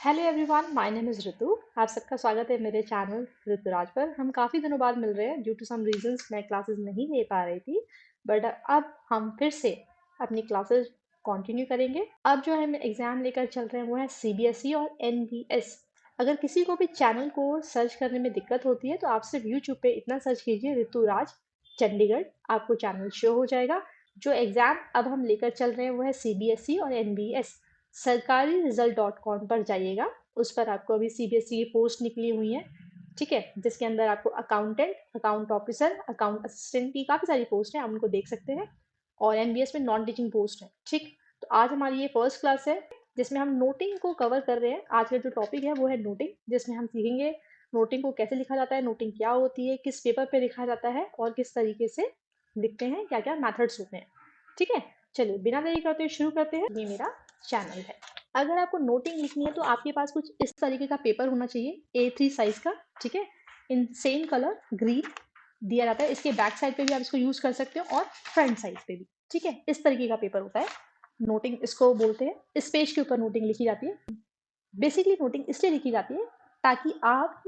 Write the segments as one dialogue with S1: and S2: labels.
S1: Hello everyone, my name is Ritu. आप सबका स्वागत है मेरे चैनल ऋतुराज पर। हम काफ़ी दिनों बाद मिल रहे हैं। ड्यू टू सम रीजंस मैं क्लासेस नहीं ले पा रही थी, बट अब हम फिर से अपनी क्लासेस कंटिन्यू करेंगे। अब जो हम एग्ज़ाम लेकर चल रहे हैं वो है सीबीएसई और एनबीएस। अगर किसी को भी चैनल को सर्च करने में दिक्कत होती है तो आप सिर्फ यूट्यूब पे इतना सर्च कीजिए ऋतुराज चंडीगढ़, आपको चैनल शो हो जाएगा। जो एग्ज़ाम अब हम लेकर चल रहे हैं वो है सीबीएसई और एनबीएस। सरकारी रिजल्ट डॉट कॉम पर जाइएगा। उस पर आपको अभी सीबीएसई की पोस्ट निकली हुई है, ठीक है, जिसके अंदर आपको accountant, account officer, account assistant की काफ़ी सारी पोस्ट है, आप उनको देख सकते हैं। और एनबीएस में नॉन टीचिंग पोस्ट है, ठीक। तो आज हमारी ये फर्स्ट क्लास है जिसमें हम नोटिंग को कवर कर रहे हैं। आज का जो टॉपिक है वो है नोटिंग, जिसमें हम सीखेंगे नोटिंग को कैसे लिखा जाता है, नोटिंग क्या होती है, किस पेपर पे लिखा जाता है और किस तरीके से लिखते हैं, क्या क्या मैथड्स होते हैं, ठीक है। चलिए बिना देरी करते हुए शुरू करते हैं। ये मेरा चैनल है। अगर आपको नोटिंग लिखनी है तो आपके पास कुछ इस तरीके का पेपर होना चाहिए, A3 साइज का, ठीक है। इन सेम कलर ग्रीन दिया जाता है। इसके बैक साइड पे भी आप इसको यूज कर सकते हो और फ्रंट साइड पे भी, ठीक है। इस तरीके का पेपर होता है नोटिंग, इसको बोलते हैं। इस पेज के ऊपर नोटिंग लिखी जाती है। बेसिकली नोटिंग इसलिए लिखी जाती है ताकि आप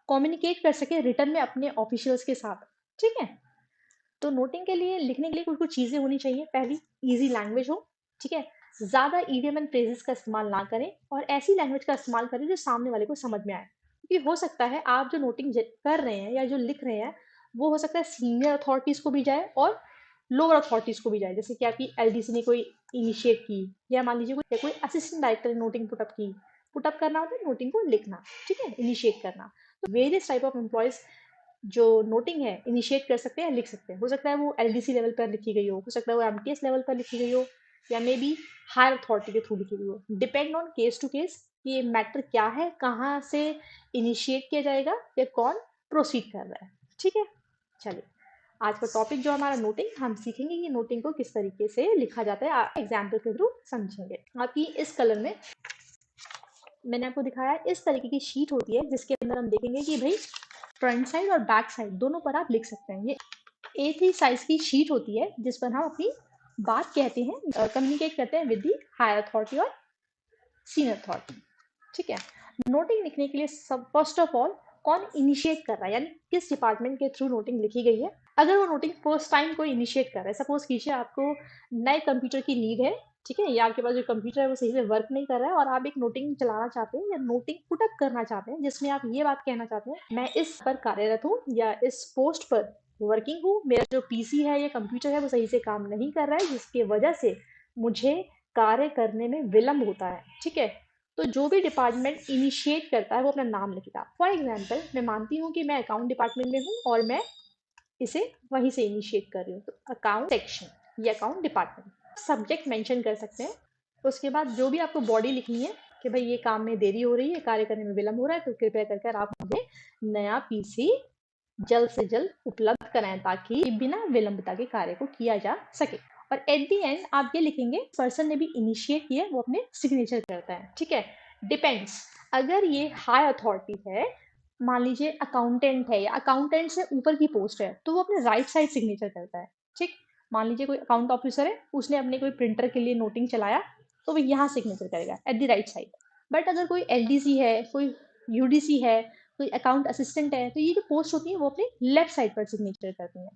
S1: कम्युनिकेट कर सके रिटर्न में अपने ऑफिशियल्स के साथ, ठीक है। तो नोटिंग के लिए लिखने के लिए कुछ कुछ चीज़ें होनी चाहिए। पहली, इजी लैंग्वेज हो, ठीक है। ज़्यादा ईडियम एंड फ्रेजेस का इस्तेमाल ना करें और ऐसी लैंग्वेज का इस्तेमाल करें जो सामने वाले को समझ में आए। क्योंकि हो सकता है आप जो नोटिंग कर रहे हैं या जो लिख रहे हैं वो हो सकता है सीनियर अथॉरिटीज़ को भी जाए और लोअर अथॉरिटीज़ को भी जाए। जैसे कि आपकी एलडीसी ने कोई इनिशिएट की, या मान लीजिए कोई असिस्टेंट डायरेक्टर ने नोटिंग पुटअप की। पुटअप करना होता है नोटिंग को लिखना, ठीक है, इनिशिएट करना। तो वेरियस टाइप ऑफ एम्प्लॉयज़ जो नोटिंग है इनिशिएट कर सकते हैं, लिख सकते हैं। हो सकता है वो एलडीसी लेवल पर लिखी गई हो सकता है वो एमटीएस लेवल पर लिखी गई हो, या मे बी हायर अथॉरिटी के थ्रू लिखी गई हो। Depend on case to case कि ये मैटर क्या है, कहाँ से इनिशिएट किया जाएगा या कौन प्रोसीड कर रहा है, ठीक है। चलिए आज का टॉपिक जो हमारा नोटिंग, हम सीखेंगे कि नोटिंग को किस तरीके से लिखा जाता है, एग्जाम्पल के थ्रू समझेंगे। आपकी इस कलर में मैंने आपको दिखाया, इस तरीके की शीट होती है जिसके अंदर हम देखेंगे कि भाई फ्रंट साइड और बैक साइड दोनों पर आप लिख सकते हैं। ये A3 साइज की शीट होती है जिस पर हम अपनी बात कहते हैं, कम्युनिकेट करते हैं विद दी हायर अथॉरिटी और सीनियर अथॉरिटी, ठीक है। नोटिंग लिखने के लिए सब फर्स्ट ऑफ ऑल कौन इनिशिएट कर रहा है, यानी किस डिपार्टमेंट के थ्रू नोटिंग लिखी गई है। अगर वो नोटिंग फर्स्ट टाइम कोई इनिशिएट कर रहा है, सपोज कीजिए आपको नए कंप्यूटर की नीड है, ठीक है, या आपके पास जो कंप्यूटर है वो सही से वर्क नहीं कर रहा है और आप एक नोटिंग चलाना चाहते हैं या नोटिंग पुटअप करना चाहते हैं जिसमें आप ये बात कहना चाहते हैं मैं इस पर कार्यरत हूँ या इस पोस्ट पर वर्किंग हूँ, मेरा जो पीसी है या कंप्यूटर है वो सही से काम नहीं कर रहा है जिसकी वजह से मुझे कार्य करने में विलंब होता है, ठीक है। तो जो भी डिपार्टमेंट इनिशिएट करता है वो अपना नाम लिखेगा। फॉर एग्जाम्पल मैं मानती हूँ कि मैं अकाउंट डिपार्टमेंट में हूँ और मैं इसे वहीं से इनिशिएट कर रही हूँ, तो अकाउंट सेक्शन या अकाउंट डिपार्टमेंट सब्जेक्ट मेंशन कर सकते हैं। उसके बाद जो भी आपको बॉडी लिखनी है कि भाई ये काम में देरी हो रही है, कार्य करने में विलंब हो रहा है, तो कृपया करके आप मुझे नया पीसी जल्द से जल्द उपलब्ध कराएं ताकि बिना विलंबता के कार्य को किया जा सके। और एट दी एंड आप ये लिखेंगे पर्सन ने भी इनिशिएट किया वो अपने सिग्नेचर करता है, ठीक है। डिपेंड्स, अगर ये हाई अथॉरिटी है, मान लीजिए अकाउंटेंट है या अकाउंटेंट से ऊपर की पोस्ट है, तो वो अपने राइट साइड सिग्नेचर करता है, ठीक। मान लीजिए कोई अकाउंट ऑफिसर है, उसने अपने कोई प्रिंटर के लिए नोटिंग चलाया तो वो यहाँ सिग्नेचर करेगा at the right side. But अगर कोई एलडीसी है, कोई यूडीसी है, कोई अकाउंट असिस्टेंट है, तो ये जो पोस्ट होती है वो अपने लेफ्ट साइड पर सिग्नेचर करती हैं।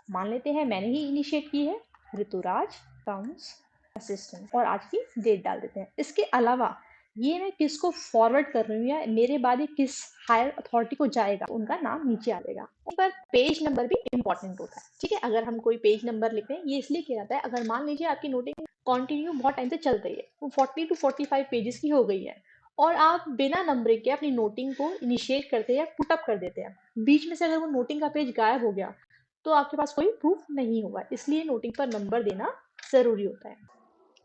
S1: मान लेते हैं मैंने ही इनिशिएट की है, ऋतुराज अकाउंट्स असिस्टेंट, और आज की डेट डाल देते हैं। इसके अलावा ये मैं किसको फॉरवर्ड कर रही हूँ या मेरे बाद ये किस हायर अथॉरिटी को जाएगा उनका नाम नीचे आ जाएगा। पर पेज नंबर भी इंपॉर्टेंट होता है, ठीक है। अगर हम कोई पेज नंबर लिखते हैं ये इसलिए किया जाता है, अगर मान लीजिए आपकी नोटिंग कंटिन्यू बहुत टाइम से चल रही है, वो 40 to 45 पेजेस की हो गई है और आप बिना नंबरिंग के अपनी नोटिंग को इनिशिएट करते हैं या पुटअप कर देते हैं, बीच में से अगर वो नोटिंग का पेज गायब हो गया तो आपके पास कोई प्रूफ नहीं होगा, इसलिए नोटिंग पर नंबर देना जरूरी होता है।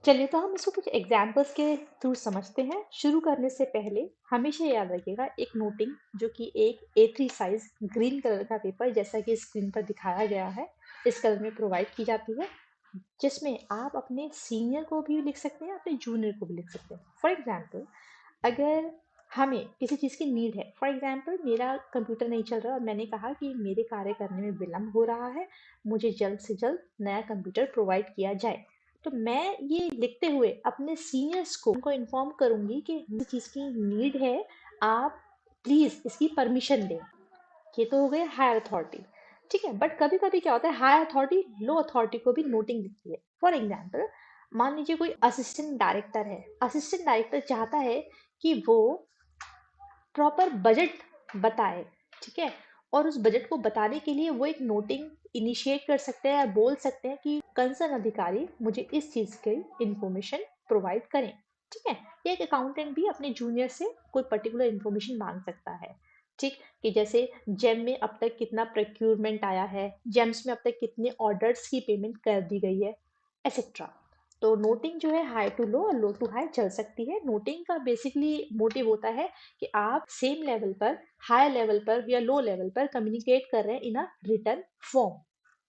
S1: चलिए तो हम इसको कुछ एग्जाम्पल्स के थ्रू समझते हैं। शुरू करने से पहले हमेशा याद रखिएगा एक नोटिंग जो कि एक A3 साइज ग्रीन कलर का पेपर जैसा कि स्क्रीन पर दिखाया गया है इस कलर में प्रोवाइड की जाती है, जिसमें आप अपने सीनियर को भी लिख सकते हैं, अपने जूनियर को भी लिख सकते हैं। फॉर एग्जाम्पल अगर हमें किसी चीज़ की नीड है, फॉर एग्जाम्पल मेरा कंप्यूटर नहीं चल रहा और मैंने कहा कि मेरे कार्य करने में विलम्ब हो रहा है, मुझे जल्द से जल्द नया कंप्यूटर प्रोवाइड किया जाए, तो मैं ये लिखते हुए अपने सीनियर्स को उनको इन्फॉर्म करूंगी कि इस चीज़ की नीड है, आप प्लीज़ इसकी परमिशन दें। ये तो हो गए हायर अथॉरिटी। ठीक है, बट कभी कभी क्या होता है, हायर अथॉरिटी लो अथॉरिटी को भी नोटिंग लिखती है। फॉर एग्जाम्पल, मान लीजिए कोई असिस्टेंट डायरेक्टर है, असिस्टेंट डायरेक्टर चाहता है कि वो प्रॉपर बजट बताए। ठीक है, और उस बजट को बताने के लिए वो एक नोटिंग इनिशिएट कर सकते हैं या बोल सकते हैं कि कंसर्न अधिकारी मुझे इस चीज़ की इंफॉर्मेशन प्रोवाइड करें। ठीक है, एक अकाउंटेंट भी अपने जूनियर से कोई पर्टिकुलर इंफॉर्मेशन मांग सकता है। ठीक, कि जैसे जेम में अब तक कितना प्रोक्यूरमेंट आया है, जेम्स में अब तक कितने ऑर्डर्स की पेमेंट कर दी गई है, एसेट्रा। तो नोटिंग जो है हाई टू लो और लो टू हाई चल सकती है। नोटिंग का बेसिकली मोटिव होता है कि आप सेम लेवल पर, हाई लेवल पर या लो लेवल पर कम्युनिकेट कर रहे हैं इन अ रिटर्न फॉर्म,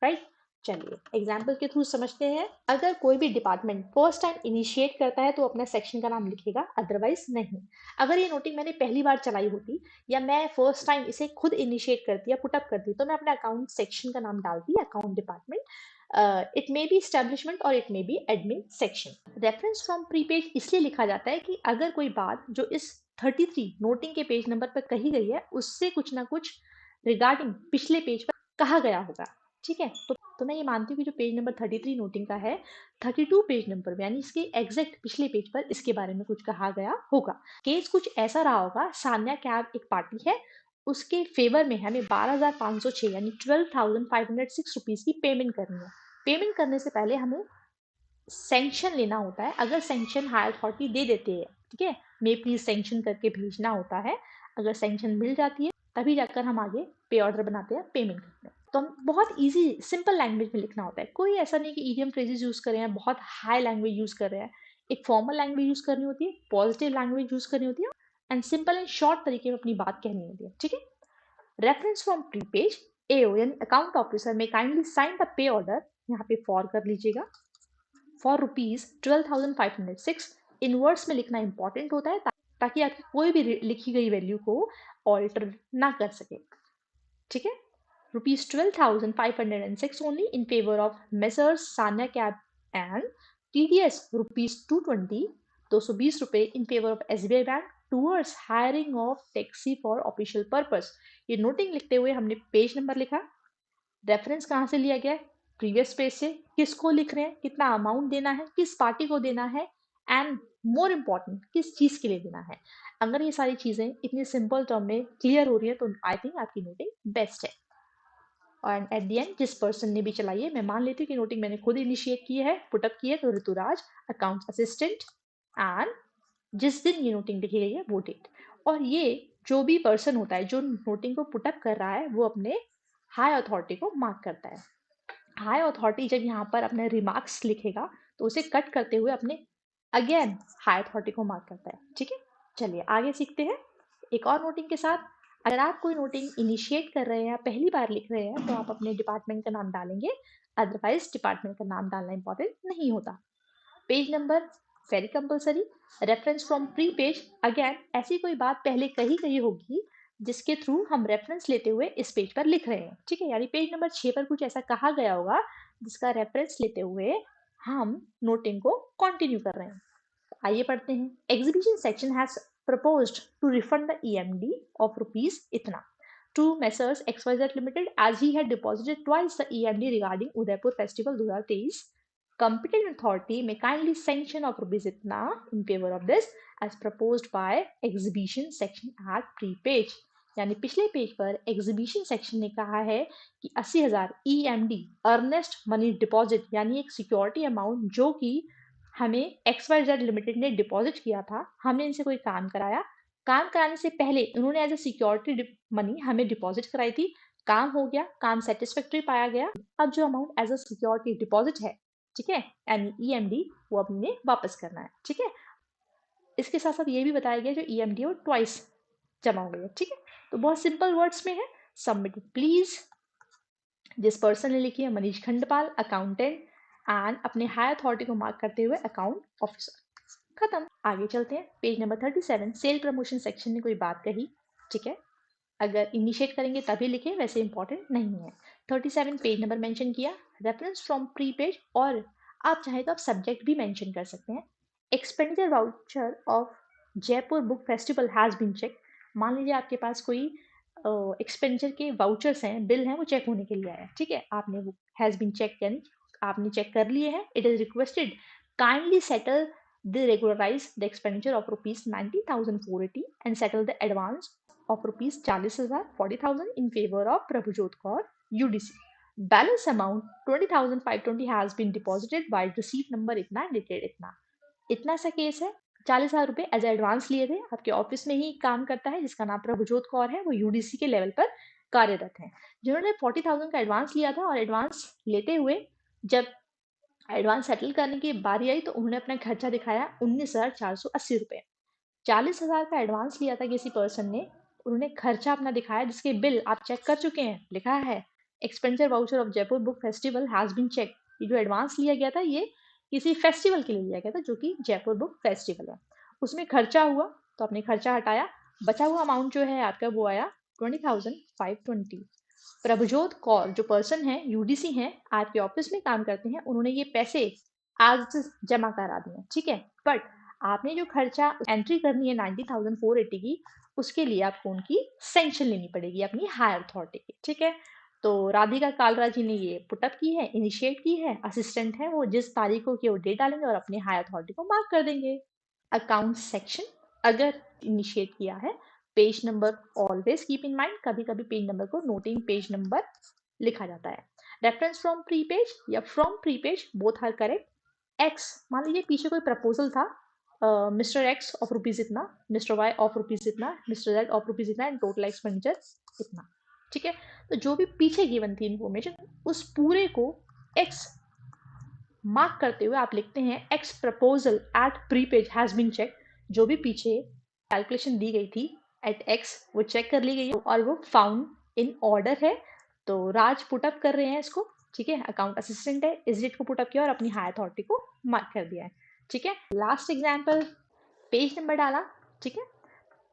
S1: राइट। चलिए एग्जाम्पल के थ्रू समझते हैं। अगर कोई भी डिपार्टमेंट फर्स्ट टाइम इनिशिएट करता है तो अपना सेक्शन का नाम लिखेगा, अदरवाइज नहीं। अगर ये नोटिंग मैंने पहली बार चलाई होती या मैं फर्स्ट टाइम इसे खुद इनिशिएट करती या पुटअप करती, तो मैं अपने अकाउंट सेक्शन का नाम डालती, account department. It may be establishment और it may be admin section. Reference from prepage इसलिए लिखा जाता है कि अगर कोई बात जो इस 33 नोटिंग के पेज नंबर पर कही गई है उससे कुछ ना कुछ रिगार्डिंग पिछले पेज पर कहा गया होगा। ठीक है, तो मैं ये मानती हूँ कि जो पेज नंबर 33 नोटिंग का है, 32 पेज नंबर में यानी इसके एग्जैक्ट पिछले पेज पर इसके बारे में कुछ कहा गया होगा। केस कुछ ऐसा रहा होगा, सान्या कैब एक पार्टी है, उसके फेवर में हमें 12,506 यानी 12,506 रुपीज की पेमेंट करनी है। पेमेंट करने से पहले हमें सैंक्शन लेना होता है। अगर सैंक्शन हायर अथॉरिटी दे देते हैं, ठीक है, मे प्लीज सैंक्शन करके भेजना होता है। अगर सैंक्शन मिल जाती है तभी जाकर हम आगे पे ऑर्डर बनाते हैं, पेमेंट करते हैं। तो हम बहुत इजी सिंपल लैंग्वेज में लिखना होता है। कोई ऐसा नहीं कि ईडियम फ्रेजेस यूज कर रहे हैं, बहुत हाई लैंग्वेज यूज कर रहे हैं। एक फॉर्मल लैंग्वेज यूज करनी होती है, पॉजिटिव लैंग्वेज यूज करनी होती है, एंड सिंपल एंड शॉर्ट तरीके में अपनी बात कहनी होती है। ठीक है, रेफरेंस फ्रॉम प्रीपेज, एओ यानी अकाउंट ऑफिसर में kindly sign the pay order, यहाँ पे फॉर कर लीजिएगा, फॉर रुपीज 12,506। इनवर्ड्स में लिखना इंपॉर्टेंट होता है ताकि आपकी कोई भी लिखी गई वैल्यू को ऑल्टर ना कर सके। ठीक है, rupees 12,506 only in favour of messrs Sanya cab and TDS rupees 220, 220 रुपए in favour of SBI bank towards hiring of taxi for official purpose. ये नोटिंग लिखते हुए हमने पेज नंबर लिखा, रेफरेंस कहाँ से लिया गया है, प्रीवियस पेज से, किसको लिख रहे हैं, कितना अमाउंट देना है, किस पार्टी को देना है, एंड मोर इम्पॉर्टेंट किस चीज के लिए देना है। अगर ये सारी चीजें इतनी सिंपल टर्म में क्लियर हो रही है तो आई थिंक आपकी नोटिंग बेस्ट है। और एट द एंड जिस पर्सन ने भी चलाई है, मैं मान लेती हूँ कि नोटिंग मैंने खुद इनिशिएट की है, पुटअप की है, तो ऋतुराज अकाउंट असिस्टेंट, एंड जिस दिन ये नोटिंग लिखी गई है वो डेट। और ये जो भी पर्सन होता है जो नोटिंग को पुटअप कर रहा है वो अपने हाई अथॉरिटी को मार्क करता है। हाई अथॉरिटी जब यहाँ पर अपने रिमार्क्स लिखेगा तो उसे कट करते हुए अपने अगेन हाई अथॉरिटी को मार्क करता है। ठीक है, चलिए आगे सीखते हैं एक और नोटिंग के साथ। अगर आप कोई नोटिंग इनिशिएट कर रहे हैं या पहली बार लिख रहे हैं तो आप अपने डिपार्टमेंट का नाम डालेंगे, अदरवाइज डिपार्टमेंट का नाम डालना इंपॉर्टेंट नहीं होता। Page number very compulsory. Reference from pre page, again ऐसी कोई बात पहले कही गई होगी जिसके थ्रू हम रेफरेंस लेते हुए इस पेज पर लिख रहे हैं। ठीक है, यानी पेज नंबर 6 पर कुछ ऐसा कहा गया होगा जिसका रेफरेंस लेते हुए हम नोटिंग को कंटिन्यू कर रहे हैं। आइए पढ़ते हैं। Exhibition section has proposed to refund the EMD of rupees इतना to Messrs XYZ Limited as he had deposited twice the EMD regarding Udaipur Festival 2023. Competent authority may kindly sanction of rupees itna in favor of this as proposed by exhibition section at pre-page। यानी पिछले page पर exhibition section ने कहा है कि 80,000 EMD earnest money deposit यानी एक security amount जो कि हमें XYZ लिमिटेड ने डिपॉजिट किया था, हमने इनसे कोई काम कराया, काम कराने से पहले उन्होंने एज ए सिक्योरिटी मनी हमें डिपॉजिट कराई थी, काम हो गया, काम सेटिस्फैक्ट्री पाया गया, अब जो amount as a security deposit है, ठीक है, यानी EMD, वो अब हमें वापस करना है। ठीक है, इसके साथ साथ ये भी बताया गया जो EMD और ट्वाइस जमा हो गई है। ठीक है, तो बहुत सिंपल वर्ड्स में है, सबमिटेड प्लीज, जिस पर्सन ने लिखी है मनीष खंडपाल अकाउंटेंट, एंड अपने हाई अथॉरिटी को मार्क करते हुए अकाउंट ऑफिसर। खत्म, आगे चलते हैं। Page number 37 sale promotion section ने कोई बात कही, ठीक है, अगर इनिशिएट करेंगे तभी लिखें, वैसे इंपॉर्टेंट नहीं है। 37 पेज नंबर मेंशन किया, रेफरेंस फ्रॉम प्री पेज, और आप चाहें तो आप सब्जेक्ट भी मेंशन कर सकते हैं। Expenditure voucher of Jaipur book festival has been check. मान लीजिए आपके पास कोई एक्सपेंडिचर के वाउचर्स हैं, बिल हैं, वो चेक होने के लिए आया है, ठीक है, आपने वो हैज़ बीन चेक यानी आपने चेक कर लिए हैं। It is requested kindly settle the regularise the expenditure of rupees 90,480 and settle the advance of rupees 40,000 40,000 in favor of Prabhujot Kaur UDC. Balance amount 20,520 has been deposited by receipt number इतना dated इतना सा case है। 40,000 रुपए as advance लिए थे, आपके office में ही काम करता है जिसका नाम प्रभुजोत कौर है, वो यूडीसी के लेवल पर कार्यरत है। जिन्होंने 40,000 का एडवांस लिया था और एडवांस लेते हुए जब एडवांस सेटल करने की बारी आई तो उन्होंने अपना खर्चा दिखाया 19,480 रुपए। 40,000 का एडवांस लिया था किसी पर्सन ने, उन्होंने खर्चा अपना दिखाया जिसके बिल आप चेक कर चुके हैं, लिखा है expenditure voucher of Jaipur book festival has been check. ये जो एडवांस लिया गया था ये किसी फेस्टिवल के लिए लिया गया था जो कि जयपुर बुक फेस्टिवल है। उसमें खर्चा हुआ तो आपने खर्चा हटाया, बचा हुआ अमाउंट जो है आपका वो आया 20,520। प्रभुजोत कौर जो पर्सन है यूडीसी हैं, आपके ऑफिस में काम करते हैं, उन्होंने ये पैसे आज जमा करा दिए, ठीक है। बट आपने जो खर्चा एंट्री करनी है 90,480 की, उसके लिए आपको उनकी सेंक्शन लेनी पड़ेगी अपनी हायर अथॉरिटी की, ठीक है। तो राधिका कालरा जी ने ये पुटअप की है, इनिशिएट की है, असिस्टेंट है, वो जिस तारीख को कि वो डेट डालेंगे और अपनी हायर अथॉरिटी को मार्क कर देंगे। अकाउंट सेक्शन अगर इनिशिएट किया है, page number always keep in mind, कभी कभी पेज नंबर को नोटिंग पेज नंबर लिखा जाता है। रेफरेंस फ्रॉम प्री पेज या from pre page both are correct. X, मान लीजिए पीछे कोई प्रपोजल था, मिस्टर एक्स ऑफ रुपीज इतना, मिस्टर वाई ऑफ रुपीज इतना, मिस्टर जेड ऑफ रुपीज इतना एंड टोटल एक्सपेंडिचर इतना, ठीक है। तो जो भी पीछे गिवन थी इन्फॉर्मेशन उस पूरे को एक्स मार्क करते हुए आप लिखते हैं X proposal at pre page has been check. जो भी पीछे कैलकुलेशन दी गई थी एट एक्स वो चेक कर ली गई है और वो फाउंड इन ऑर्डर है। तो राज पुटअप कर रहे हैं इसको, ठीक है, अकाउंट असिस्टेंट है, इस डेट को पुटअप किया और अपनी हायर अथॉरिटी को मार्क कर दिया है, ठीक है। लास्ट एग्जाम्पल, पेज नंबर डाला, ठीक है,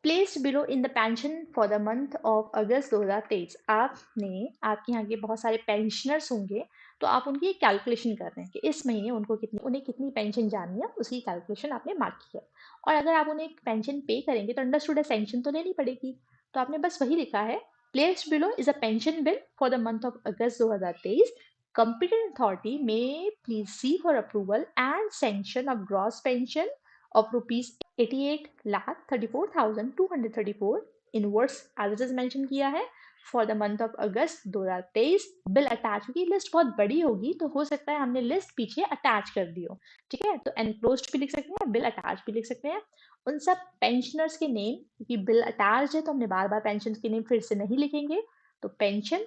S1: placed below in the pension for the month of अगस्त 2023। आपने, आपके यहाँ के बहुत सारे पेंशनर्स होंगे तो आप उनकी कैलकुलेशन कर रहे हैं कि इस महीने उन्हें कितनी पेंशन जाननी है, उसकी कैलकुलेशन आपने मार्क की है। और अगर आप उन्हें पेंशन पे करेंगे तो अंडरस्टूड है सेंक्शन तो लेनी पड़ेगी, तो आपने बस वही लिखा है placed below is a pension bill for the month of August 2023। Competent authority may please see for approval and sanction of gross pension of rupees 88,34,234 inwards as it is mentioned किया है for the month of August 2023। Bill attach, क्योंकि list बहुत बड़ी होगी तो हो सकता है हमने लिस्ट पीछे अटैच कर दी हो, ठीक है। तो एनक्लोज्ड भी लिख सकते हैं, बिल अटैच भी लिख सकते हैं। उन सब पेंशनर्स के नेम, क्योंकि बिल अटैच है तो हमने बार बार पेंशन के नेम फिर से नहीं लिखेंगे, तो पेंशन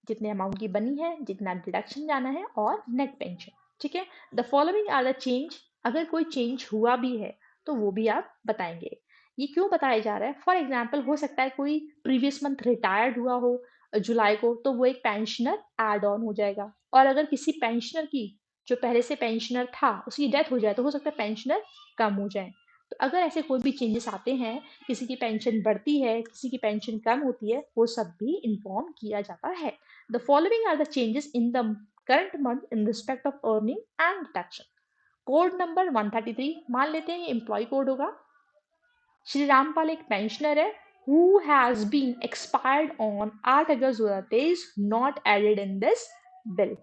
S1: जितने अमाउंट की बनी है, जितना डिडक्शन जाना है और नेट पेंशन, ठीक है। The following are the change, अगर कोई चेंज हुआ भी है तो वो भी आप बताएंगे। ये क्यों बताया जा रहा है, फॉर एग्जाम्पल हो सकता है कोई प्रीवियस मंथ रिटायर्ड हुआ हो जुलाई को, तो वो एक पेंशनर एड ऑन हो जाएगा। और अगर किसी पेंशनर की जो पहले से पेंशनर था उसकी डेथ हो जाए तो हो सकता है पेंशनर कम हो जाए। तो अगर ऐसे कोई भी चेंजेस आते हैं, किसी की पेंशन बढ़ती है, किसी की पेंशन कम होती है, वो सब भी इन्फॉर्म किया जाता है। The following are the changes in the current month in respect of earning and deduction. Code number 133, मान लेते हैं ये एम्प्लॉय कोड होगा। श्री रामपाल एक पेंशनर है who has been expired on 8 August 2023 not added in this bill,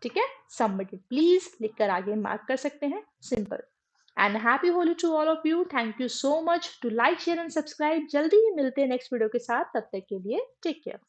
S1: ठीक है। Submitted please लिखकर आगे मार्क कर सकते हैं, simple. And happy Holi to all of you, thank you so much to like share and subscribe. जल्दी ही मिलते हैं नेक्स्ट वीडियो के साथ, तब तक के लिए टेक केयर।